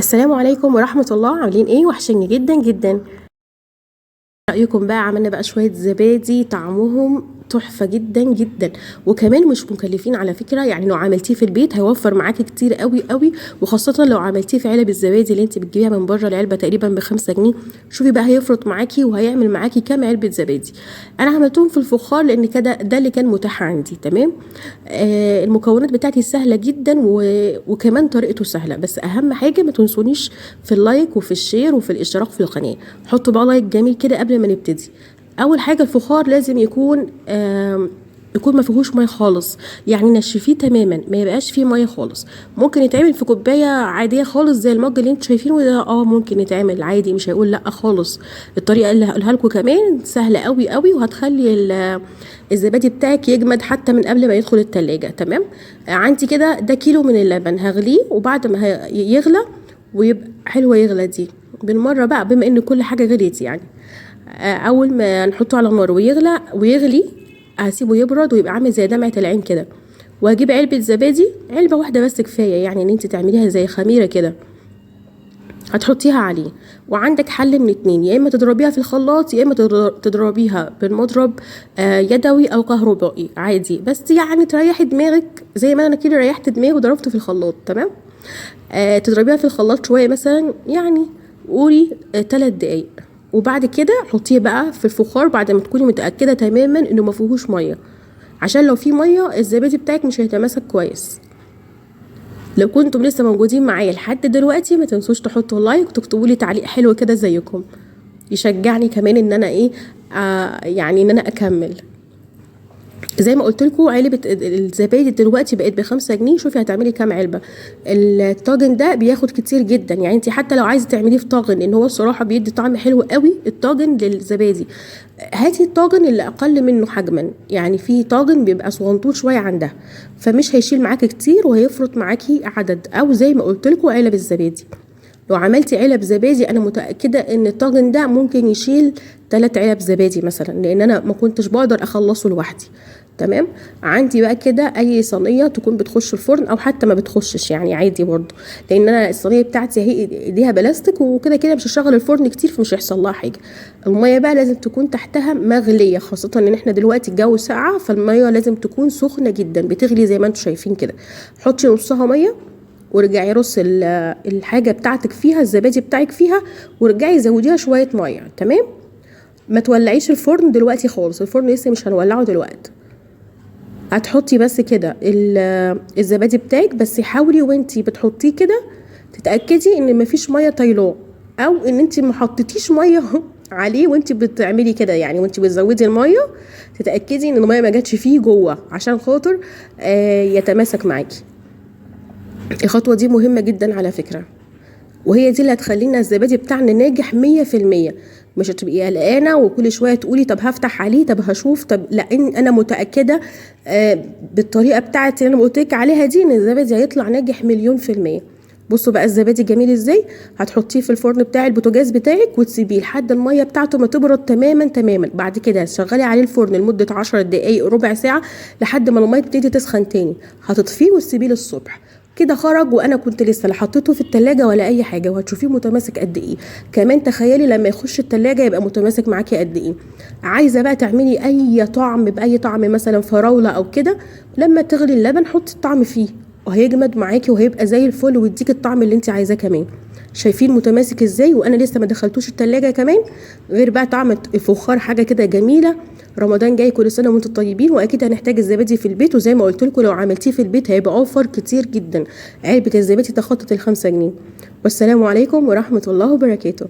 السلام عليكم ورحمة الله، عاملين ايه؟ وحشني جدا جدا. رأيكم بقى؟ عملنا بقى شوية زبادي طعمهم تحفة جدا جدا، وكمان مش مكلفين على فكرة. يعني لو عملتيه في البيت هيوفر معاكي كتير قوي قوي، وخاصة لو عملتيه في علب الزبادي اللي انت بتجيبيها من بره، العلبة تقريبا ب5 جنيه. شوفي بقى هيفرط معاكي وهيعمل معاكي كام علبة زبادي. انا عملتهم في الفخار لان كده ده اللي كان متاح عندي. تمام. المكونات بتاعتي سهلة جدا وكمان طريقته سهلة، بس اهم حاجة ما تنسونيش في اللايك وفي الشير وفي الاشتراك في القناة. حطوا بقى لايك جميل كده قبل ما نبتدي. اول حاجه الفخار لازم يكون ما فيهوش ميه خالص، يعني نشفيه تماما ما يبقاش فيه ميه خالص. ممكن يتعمل في كوبايه عاديه خالص زي المج اللي انتوا شايفينه ده، ممكن يتعمل عادي، مش هيقول لا خالص. الطريقه اللي هقولها لكم كمان سهله قوي قوي، وهتخلي الزبادي بتاعك يجمد حتى من قبل ما يدخل التلاجة. تمام. عندي كده ده كيلو من اللبن، هغليه وبعد ما يغلى ويبقى حلوه يغلى دي بالمره بقى، بما ان كل حاجه غليت يعني. اول ما نحطه على النار ويغلى ويغلي، هسيبه يبرد ويبقى عامل زي دمعة العين كده. وهجيب علبة زبادي، علبة واحدة بس كفاية، يعني ان انت تعمليها زي خميرة كده، هتحطيها عليه. وعندك حل من اتنين، يا اما تضربيها في الخلاط يا اما تضربيها بالمضرب يدوي او كهربائي عادي، بس يعني تريحي دماغك زي ما انا كده ريحت دماغي وضربته في الخلاط. تمام. تضربيها في الخلاط شوية مثلا، يعني قولي 3 دقايق. وبعد كده حطيه بقى في الفخار بعد ما تكوني متأكدة تماما انه ما فيهوش مية، عشان لو في مية الزبادي بتاعك مش هيتماسك كويس. لو كنتم لسه موجودين معايا لحد دلوقتي ما تنسوش تحطوا لايك وتكتبوا لي تعليق حلو كده زيكم، يشجعني كمان ان انا يعني ان انا اكمل. زي ما قلت لكم علبة الزبادي دلوقتي بقت ب5 جنيه. شوفي هتعملي كام علبة. الطاجن ده بياخد كتير جدا، يعني انت حتى لو عايزة تعمليه في طاجن، لان هو الصراحة بيدي طعم حلو قوي الطاجن للزبادي. هاتي الطاجن اللي اقل منه حجما، يعني في طاجن بيبقى صغنطوط شوية عن ده، فمش هيشيل معاكي كتير وهيفرط معاكي عدد. او زي ما قلت لكم علب الزبادي، لو عملتي علب زبادي انا متأكدة ان الطاجن ده ممكن يشيل 3 علب زبادي مثلا، لان انا ما كنتش بقدر اخلصه لوحدي. تمام. عندي بقى كده اي صينيه تكون بتخش الفرن او حتى ما بتخشش، يعني عادي برضو، لان انا الصينيه بتاعتي هي ايديها بلاستيك وكده كده مش هشغل الفرن كتير فمش هيحصل لها حاجه. الميه بقى لازم تكون تحتها مغليه، خاصه ان احنا دلوقتي الجو ساقعه، فالميه لازم تكون سخنه جدا بتغلي زي ما انتم شايفين كده. حطي نصها ميه ورجعي رص الحاجه بتاعتك فيها، الزبادي بتاعك فيها، ورجعي زوديها شويه ميه. تمام. ما تولعيش الفرن دلوقتي خالص، الفرن لسه مش هنولعه دلوقتي. هتحطي بس كده الزبادي بتاعك، بس حاولي وانتي بتحطيه كده تتاكدي ان مفيش ميه طايلاه، او ان انتي ما حطيتيش ميه عليه وانتي بتعملي كده. يعني وانتي بتزودي الميه تتاكدي ان الميه ما جاتش فيه جوه، عشان خاطر يتماسك معاكي. الخطوه دي مهمه جدا على فكره، وهي دي اللي هتخلينا الزبادي بتاعنا ناجح 100%. مش هتبقي قلقانه وكل شويه تقولي طب هفتح عليه، طب هشوف، طب لا، انا متاكده بالطريقه بتاعتي اللي انا قلتلك عليها دي ان الزبادي هيطلع ناجح 1,000,000%. بصوا بقى الزبادي جميل ازاي. هتحطيه في الفرن بتاع البوتاجاز بتاعك وتسيبيه لحد الميه بتاعته ما تبرد تماما تماما. بعد كده تشغلي عليه الفرن لمده 10 دقايق ربع ساعه لحد ما الميه تبتدي تسخن تاني. هتطفيه وتسيبيه للصبح كده. خرج وانا كنت لسه لا حطيته في التلاجة ولا اي حاجه، وهتشوفيه متماسك قد ايه. كمان تخيلي لما يخش التلاجة يبقى متماسك معاكي قد ايه. عايزه بقى تعملي اي طعم باي طعم، مثلا فراوله او كده، لما تغلي اللبن حطي الطعم فيه وهيجمد معاكي وهيبقى زي الفل ويديك الطعم اللي انت عايزاه كمان. شايفين متماسك ازاي وانا لسه ما دخلتوش التلاجة كمان. غير بقى طعم الفخار حاجه كده جميله. رمضان جاي، كل سنه وانتم طيبين، واكيد هنحتاج الزبادي في البيت، وزي ما قلت لكم لو عملتيه في البيت هيبقى اوفر كتير جدا. علبه الزبادي تخطط ال5 جنيه. والسلام عليكم ورحمه الله وبركاته.